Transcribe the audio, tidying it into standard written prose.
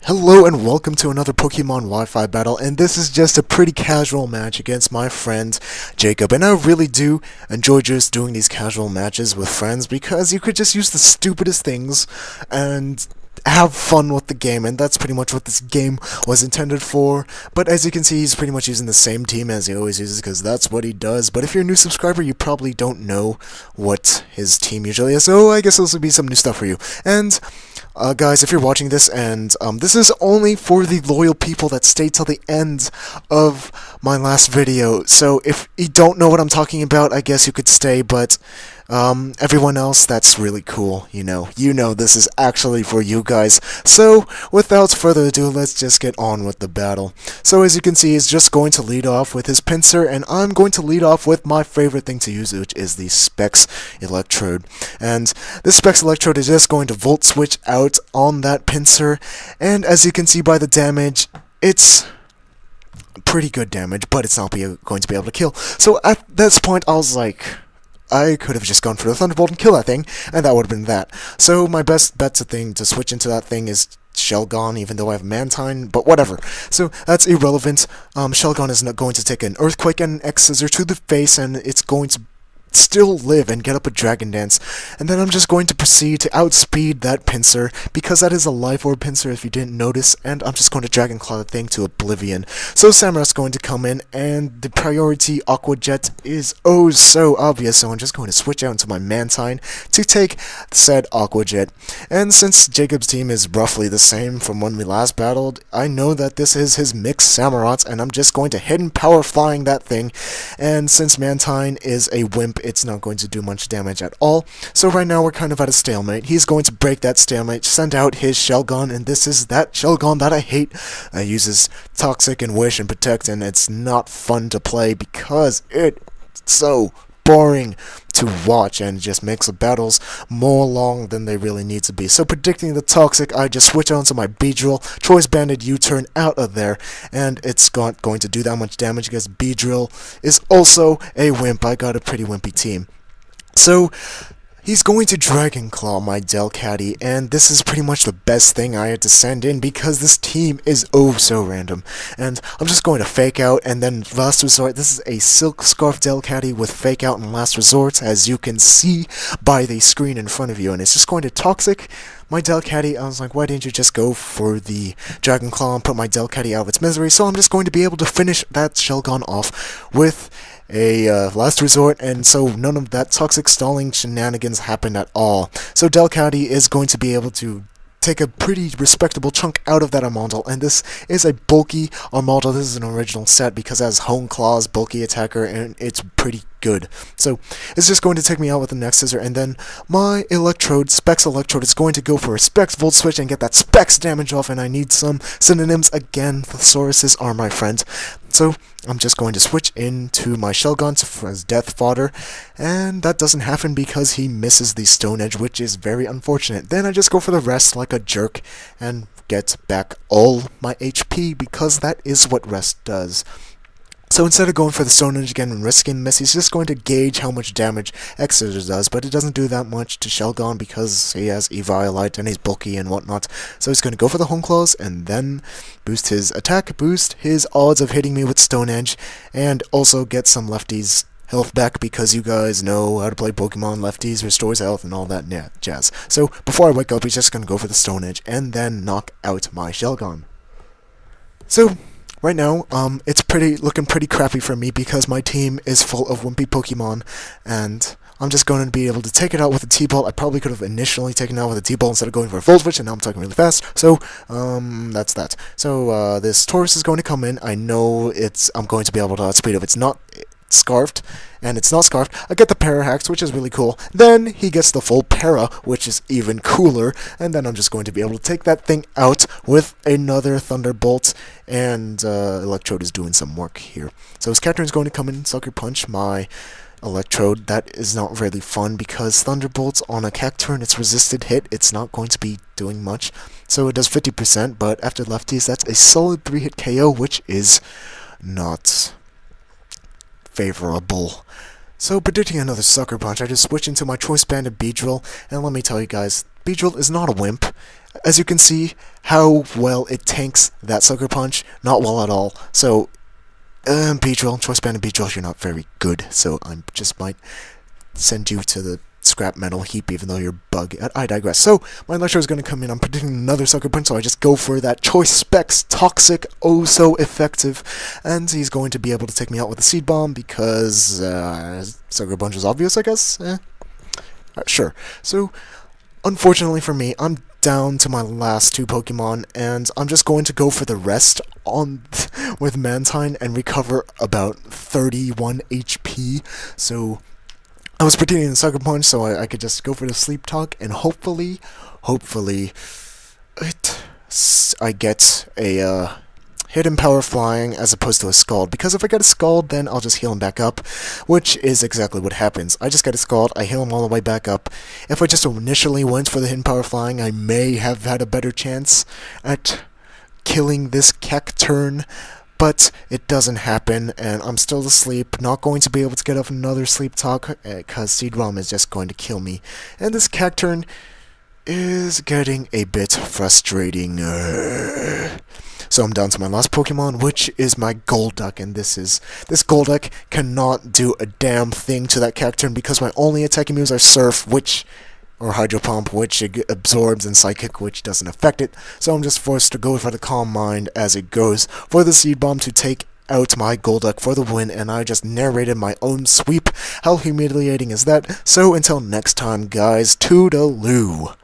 Hello and welcome to another Pokemon Wi-Fi battle, and this is just a pretty casual match against my friend Jacob. And I really do enjoy just doing these casual matches with friends because you could just use the stupidest things and have fun with the game, and that's pretty much what this game was intended for. But as you can see, he's pretty much using the same team as he always uses because that's what he does. But if you're a new subscriber, you probably don't know what his team usually is, so I guess this will be some new stuff for you. And guys, if you're watching this, and this is only for the loyal people that stayed till the end of my last video, so if you don't know what I'm talking about, I guess you could stay, but everyone else, that's really cool, you know this is actually for you guys. So, without further ado, let's just get on with the battle. So as you can see, he's just going to lead off with his pincer, and I'm going to lead off with my favorite thing to use, which is the Specs Electrode. And this Specs Electrode is just going to Volt Switch out on that pincer, and as you can see by the damage, it's pretty good damage, but it's not going to be able to kill. So at this point, I was like, I could have just gone for the Thunderbolt and kill that thing, and that would have been that. So my best bet's a thing to switch into that thing is Shelgon, even though I have Mantine, but whatever. So that's irrelevant. Shelgon is not going to take an Earthquake and an X-Scissor to the face, and it's going to still live and get up a Dragon Dance, and then I'm just going to proceed to outspeed that pincer, because that is a Life Orb pincer if you didn't notice, and I'm just going to Dragon Claw the thing to oblivion. So Samurai's going to come in, and the priority Aqua Jet is oh so obvious, so I'm just going to switch out into my Mantine to take said Aqua Jet. And since Jacob's team is roughly the same from when we last battled, I know that this is his mixed Samurats, and I'm just going to Hidden Power Flying that thing, and since Mantine is a wimp, it's not going to do much damage at all. So right now we're kind of at a stalemate. He's going to break that stalemate, send out his Shelgon, and this is that Shelgon that I hate. It uses Toxic and Wish and Protect, and it's not fun to play because it's so boring to watch and just makes the battles more long than they really need to be. So predicting the Toxic, I just switch on to my Beedrill, Choice Banded U-turn out of there, and it's not going to do that much damage because Beedrill is also a wimp. I got a pretty wimpy team. So he's going to Dragon Claw my Delcatty, and this is pretty much the best thing I had to send in because this team is oh so random. And I'm just going to Fake Out, and then Last Resort. This is a Silk Scarf Delcatty with Fake Out and Last Resort, as you can see by the screen in front of you, and it's just going to Toxic my Delcatty. I was like, why didn't you just go for the Dragon Claw and put my Delcatty out of its misery? So I'm just going to be able to finish that Shelgon off with a Last Resort, and so none of that toxic stalling shenanigans happened at all. So Delcatty is going to be able to take a pretty respectable chunk out of that Armandal, and this is a bulky Armandal. This is an original set because it has Hone Claws, bulky attacker, and it's pretty good. So it's just going to take me out with the next scissor, and then my Electrode, Specs Electrode, is going to go for a Specs Volt Switch and get that Specs damage off, and I need some synonyms again. Thesauruses are my friend. So I'm just going to switch into my Shelgon as Death Fodder, and that doesn't happen because he misses the Stone Edge, which is very unfortunate. Then I just go for the rest like a jerk and get back all my HP because that is what rest does. So instead of going for the Stone Edge again and risking miss, he's just going to gauge how much damage X-Scissors does, but it doesn't do that much to Shelgon because he has Eviolite and he's bulky and whatnot. So he's going to go for the Home Claws and then boost his attack, boost his odds of hitting me with Stone Edge, and also get some lefties health back because you guys know how to play Pokemon. Lefties restores health and all that jazz. So before I wake up, he's just going to go for the Stone Edge and then knock out my Shelgon. So right now, it's looking pretty crappy for me because my team is full of wimpy Pokemon, and I'm just going to be able to take it out with a T-Ball. I probably could have initially taken it out with a T-Ball instead of going for a Volt Switch, and now I'm talking really fast. So, that's that. So, this Taurus is going to come in. I know I'm going to be able to outspeed if it's not Scarfed, and it's not Scarfed. I get the Parahax, which is really cool. Then he gets the full Para, which is even cooler, and then I'm just going to be able to take that thing out with another Thunderbolt, and Electrode is doing some work here. So his Catron's going to come in, Sucker Punch my Electrode. That is not really fun because Thunderbolts on a Cacturne, it's resisted hit, it's not going to be doing much. So it does 50%, but after lefties, that's a solid 3-hit KO, which is not favorable. So predicting another Sucker Punch, I just switch into my Choice Banded Beedrill, and let me tell you guys, Beedrill is not a wimp. As you can see, how well it tanks that Sucker Punch, not well at all. So, Beedrill, Choice Band and Beedrill, you're not very good, so I just might send you to the scrap metal heap even though you're bug. I digress. So, my lecture is going to come in, I'm predicting another Sucker Punch, so I just go for that Choice Specs Toxic, oh so effective, and he's going to be able to take me out with a Seed Bomb because, Sucker Punch is obvious, I guess? Sure. So, unfortunately for me, I'm down to my last two Pokemon, and I'm just going to go for the rest on with Mantine and recover about 31 HP. So I was predicting the Sucker Punch, so I could just go for the Sleep Talk, and hopefully, I get a Hidden Power Flying as opposed to a Scald, because if I get a Scald, then I'll just heal him back up, which is exactly what happens. I just get a Scald, I heal him all the way back up. If I just initially went for the Hidden Power Flying, I may have had a better chance at killing this Cacturne, but it doesn't happen, and I'm still asleep, not going to be able to get up another Sleep Talk, because Seed Bomb is just going to kill me. And this Cacturne is getting a bit frustrating. So I'm down to my last Pokemon, which is my Golduck, and this Golduck cannot do a damn thing to that Cacturne because my only attacking moves are Surf, or Hydro Pump, which it absorbs, and Psychic, which doesn't affect it. So I'm just forced to go for the Calm Mind as it goes for the Seed Bomb to take out my Golduck for the win, and I just narrated my own sweep. How humiliating is that? So until next time, guys, toodaloo.